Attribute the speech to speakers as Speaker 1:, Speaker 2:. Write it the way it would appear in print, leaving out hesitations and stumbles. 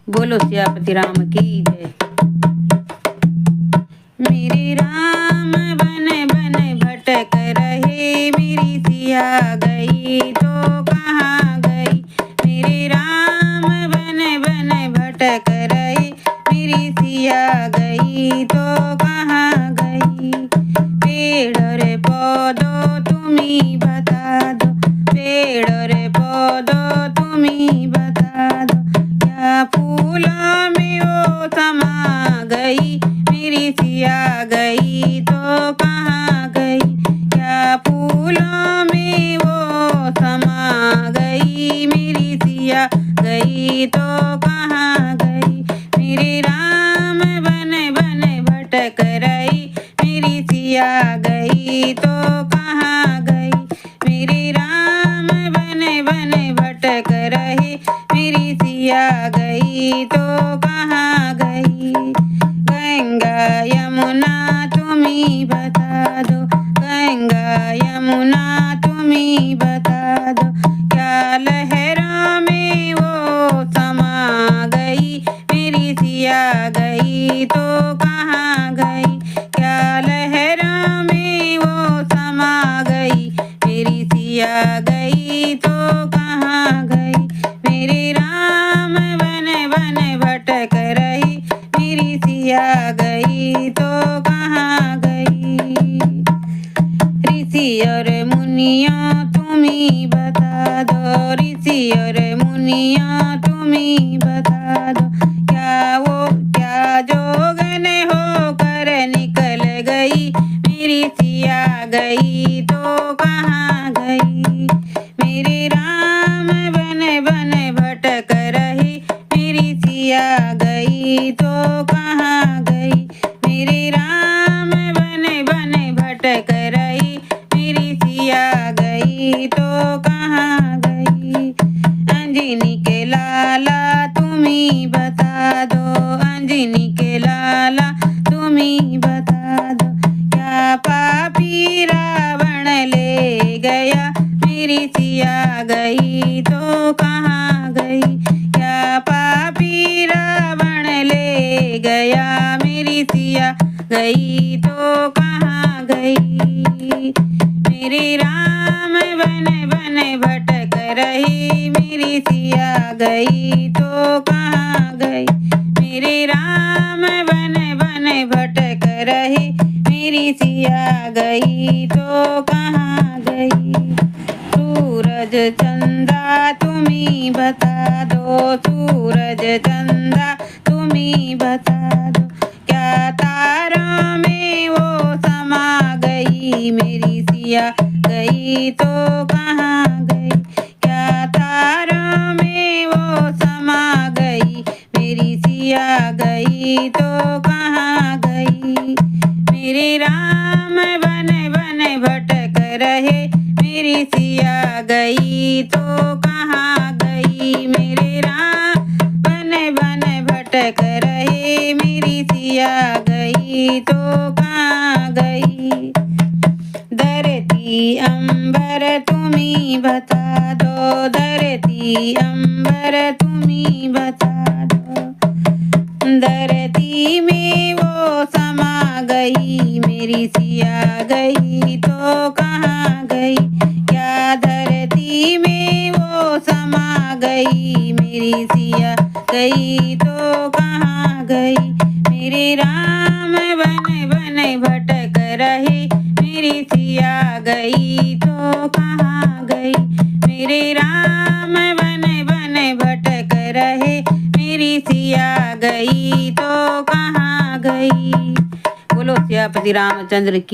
Speaker 1: बोलो सियापति राम की जय। मेरे राम बन बन भटक रहे, मेरी सिया गई तो कहाँ गई। मेरे राम बन बन भटक रहे, मेरी सिया गई तो कहाँ गई। पेड़ और पौधों तुम ही बता दो, पेड़ और पौधों तुम ही बता दो, क्या फूलों में वो समा गई, मेरी सिया गई तो कहाँ गई। क्या फूलों में वो समा गई, मेरी सिया गई तो कहाँ गई। मेरे राम बन बन भटक रही, मेरी सिया गई तो कहाँ गई। मेरे राम बन बन भटक रहे, मेरी सिया गई तो कहाँ गई। गंगा यमुना तुम ही बता दो, गंगा यमुना तुम ही बता दो, क्या लहरों में वो समा गई, मेरी सिया गई तो कहाँ गई। क्या लहरों में वो समा गई, मेरी सिया गई तो कहाँ गई। मेरे राम बन बन भटक रही, मेरी सिया गई तो कहाँ गई। ऋषि और मुनियों तुम ही बता दो, ऋषि और मुनियों तुम ही बता दो, क्या जोगन होकर निकल गई, मेरी सिया गई तो कहाँ गई। मेरे राम बन बन भटक रहे, मेरी सिया गई तो कहाँ गई। मेरे राम बन बन भटक रही, मेरी सिया गई तो कहाँ गई। अंजनी के लाला तुम ही बता दो, अंजनी के लाला तुम ही बता दो, क्या पापी रावण ले गया, मेरी सिया गई तो कहाँ गई। क्या पापी रावण ले गया, मेरी सिया गई तो कहाँ गई। मेरे राम बन बन भटक रहे, मेरी सिया गई तो कहाँ गई। मेरे राम बन बन भटक रहे, मेरी सिया गई तो कहाँ गई। सूरज चंदा तुम ही बता दो, सूरज चंदा तुम ही बता दो, क्या तारों में वो समा गई, मेरी सिया गई तो कहाँ गई। क्या तारों में वो समा गई, मेरी सिया गई तो कहाँ गई। मेरे राम बन बन भटक रहे, मेरी सिया गई तो कहाँ गई। मेरे राम बन बन भटक रहे, मेरी सिया गई तो कहाँ गई। धरती अंबर तुम ही बता दो, धरती अंबर तुम ही बता दो, धरती में वो समा गई, मेरी सिया गई तो कहाँ गई। क्या धरती में वो समा गई, मेरी सिया गई तो कहाँ गई। मेरे राम बन बन भटक रहे, मेरी सिया गई तो कहाँ गई। मेरे राम बन बन भटक रहे, मेरी सिया गई तो कहाँ गई। बोलो सियापति रामचंद्र की।